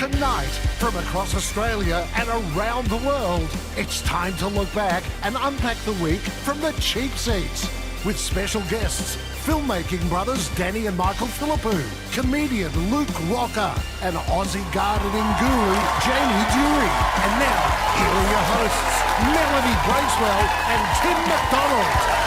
Tonight, from across Australia and around the world, it's time to look back and unpack the week from the cheap seats. With special guests, filmmaking brothers Danny and Michael Philippou, comedian Luke Rocker, and Aussie gardening guru Jamie Dewey. And now, here are your hosts, Melanie Bracewell and Tim McDonald.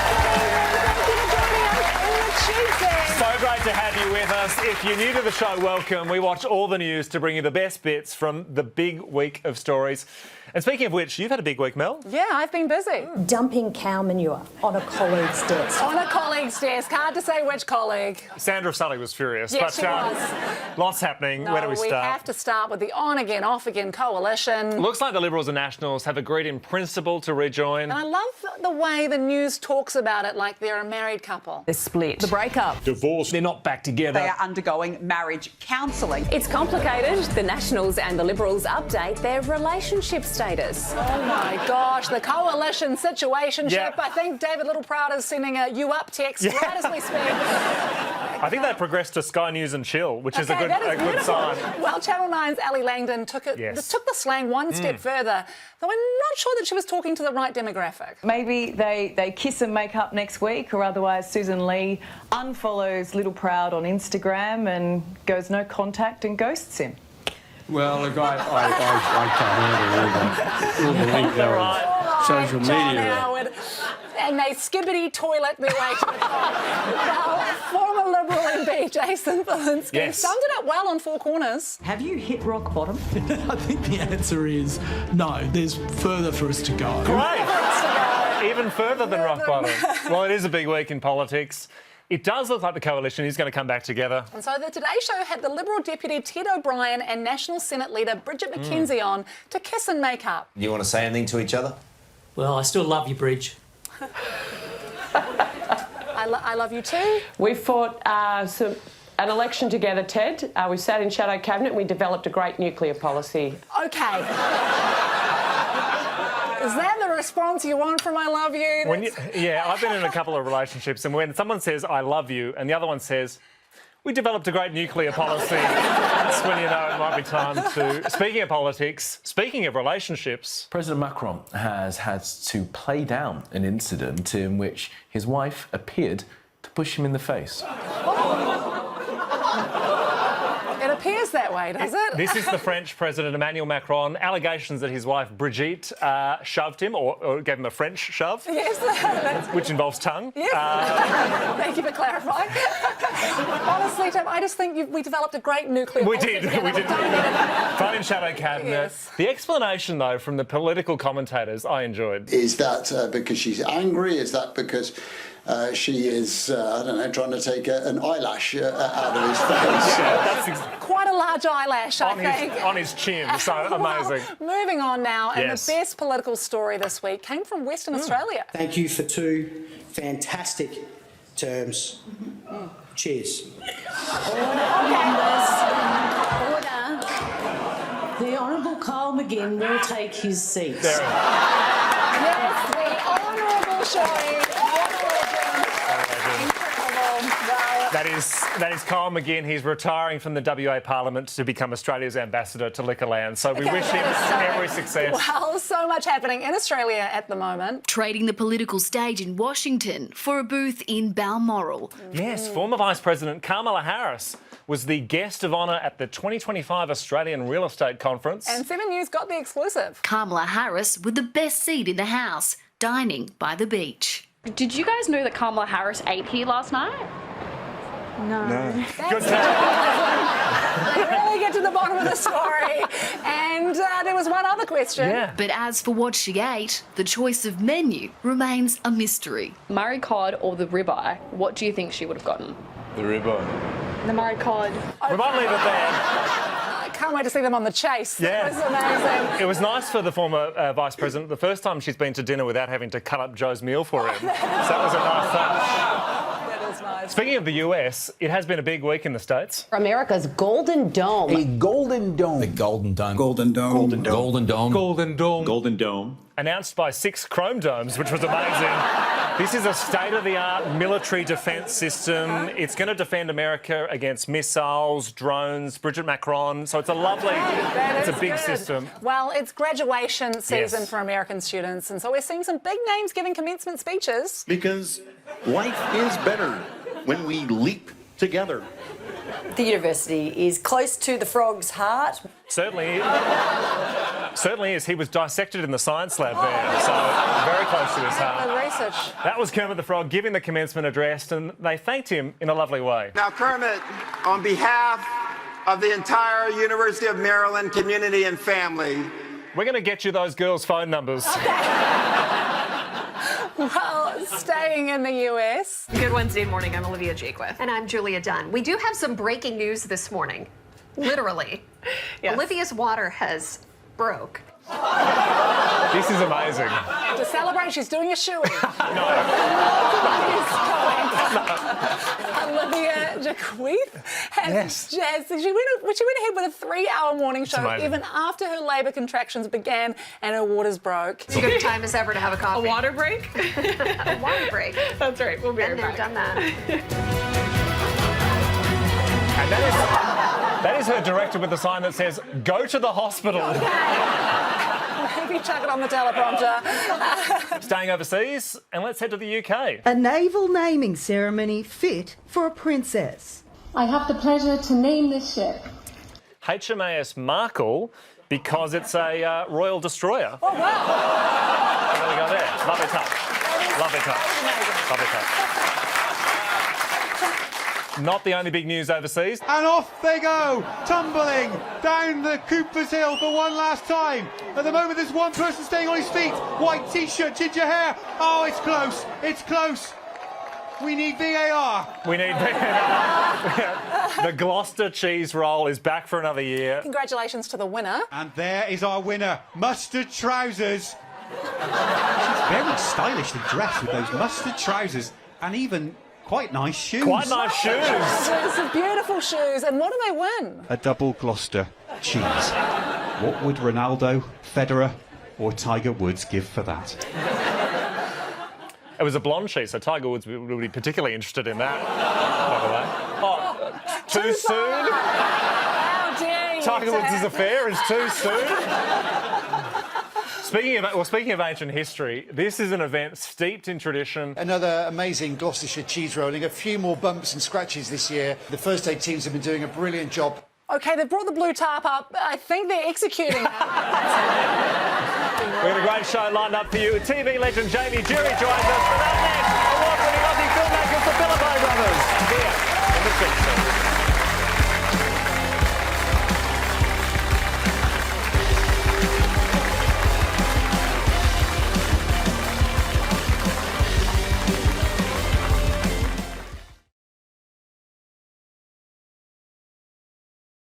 So great to have you with us. If you're new to the show, welcome. We watch all the news to bring you the best bits from the big week of stories. And speaking of which, you've had a big week, Mel. Yeah, I've been busy. Dumping cow manure on a colleague's desk. On a colleague's desk. Hard to say which colleague. Sandra Sully was furious. Yes, but, she was. Lots happening. No, Where do we start? We have to start with the on-again, off-again coalition. Looks like the Liberals and Nationals have agreed in principle to rejoin. And I love the way the news talks about it like they're a married couple. They're split. The breakup. Divorce. They're not back together. They are undergoing marriage counselling. It's complicated. The Nationals and the Liberals update their relationship status. Oh my gosh, the coalition situationship. Yeah. I think David Littleproud is sending a "you up" text right as we speak. I think they progressed to Sky News and Chill, which is a good beautiful. sign. Well, Channel 9's Ali Langdon took the slang one step further, though I'm not sure that she was talking to the right demographic. Maybe they kiss and make up next week, or otherwise Susan Lee unfollows Littleproud on Instagram and goes no contact and ghosts him. Well, look, I can't handle all the link there on social John media. Howard. And they skibbity toilet their way to the top. Now, former Liberal MP Jason Falinski summed it up well on Four Corners. Have you hit rock bottom? I think the answer is no. There's further for us to go. Great. Even further than rock bottom. Well, it is a big week in politics. It does look like the coalition is going to come back together. And so the Today Show had the Liberal Deputy Ted O'Brien and National Senate Leader Bridget McKenzie on to kiss and make up. You want to say anything to each other? Well, I still love you, Bridge. I love you too. We fought an election together, Ted. We sat in shadow cabinet and we developed a great nuclear policy. Okay. Is that the response you want from I love you? I've been in a couple of relationships, and when someone says I love you and the other one says we developed a great nuclear policy, that's when you know it might be time to... Speaking of politics, speaking of relationships... President Macron has had to play down an incident in which his wife appeared to push him in the face. It appears that way, does it? This is the French President Emmanuel Macron. Allegations that his wife Brigitte shoved him or gave him a French shove. Yes. Which involves tongue. Yes. Thank you for clarifying. Honestly, Tim, I just think we developed a great nuclear policy. We did. Fun in shadow cabinet. Yes. The explanation, though, from the political commentators, I enjoyed. Is that because she's angry? Is that because she is, trying to take an eyelash out of his face? That's quite a large eyelash, I think. On his chin, so amazing. Well, moving on now, and the best political story this week came from Western Australia. Thank you for two fantastic terms. Cheers. Order. The Honourable Kyle McGinn will take his seat. Yes, the Honourable Shoeys. That is Kyle McGinn. He's retiring from the WA Parliament to become Australia's ambassador to Liquorland. So we wish him every success. Well, so much happening in Australia at the moment. Trading the political stage in Washington for a booth in Balmoral. Yes, former Vice President Kamala Harris was the guest of honour at the 2025 Australian Real Estate Conference. And 7 News got the exclusive. Kamala Harris with the best seat in the House, dining by the beach. Did you guys know that Kamala Harris ate here last night? No. Good They really get to the bottom of the story. And there was one other question. Yeah. But as for what she ate, the choice of menu remains a mystery. Murray cod or the ribeye? What do you think she would have gotten? The ribeye. The Murray cod. We might leave it there. I can't wait to see them on the chase. Yeah. That was amazing. It was nice for the former Vice President. The first time she's been to dinner without having to cut up Joe's meal for him. So that was a nice touch. Nice. Speaking of the US, it has been a big week in the States. America's Golden Dome. A golden dome. The golden dome. Golden dome. Golden dome. Golden dome. Golden dome. Golden dome. Announced by 6 chrome domes, which was amazing. This is a state-of-the-art military defence system. It's going to defend America against missiles, drones, Bridget Macron. So it's a lovely, it's a big system. Well, it's graduation season Yes. for American students, and so we're seeing some big names giving commencement speeches. Because life is better when we leap together. The university is close to the frog's heart. Certainly is. He was dissected in the science lab there, so very close to his heart. The research. That was Kermit the Frog giving the commencement address, and they thanked him in a lovely way. Now, Kermit, on behalf of the entire University of Maryland community and family, we're going to get you those girls' phone numbers. Well, staying in the US. Good Wednesday morning. I'm Olivia Jakewith. And I'm Julia Dunn. We do have some breaking news this morning. Literally. Yes. Olivia's water has broke. This is amazing. To celebrate, she's doing a shoey. Olivia Jakewith has she went ahead with a 3-hour morning show even after her labour contractions began and her waters broke. It's as good a time as ever to have a coffee. A water break? A water break. That's right. We'll be right back. Done that. And that is her director with the sign that says, "Go to the hospital." Maybe chuck it on the teleprompter. Staying overseas, and let's head to the UK. A naval naming ceremony fit for a princess. I have the pleasure to name this ship HMAS Markle, because it's a royal destroyer. Oh, wow. There we go there. Lovely touch. Lovely touch. Lovely touch. Not the only big news overseas. And off they go, tumbling down the Cooper's Hill for one last time. At the moment, there's one person staying on his feet. White T-shirt, ginger hair. Oh, it's close. It's close. We need VAR. We need VAR. The Gloucester cheese roll is back for another year. Congratulations to the winner. And there is our winner, mustard trousers. She's very stylishly dressed with those mustard trousers and even quite nice shoes. Quite nice shoes. Some beautiful shoes. And what do they win? A double Gloucester cheese. What would Ronaldo, Federer or Tiger Woods give for that? It was a blonde cheese, so Tiger Woods would be particularly interested in that, by the way. Oh, too soon? How dare you? Tiger Woods' affair is too soon? Speaking of ancient history, this is an event steeped in tradition. Another amazing Gloucestershire cheese rolling. A few more bumps and scratches this year. The first aid teams have been doing a brilliant job. OK, they've brought the blue tarp up. I think they're executing it. We've got a great show lined up for you. TV legend Jamie Jury joins us. But up next, award-winning Aussie filmmakers, the Philippo brothers, here in the Cheap Seats.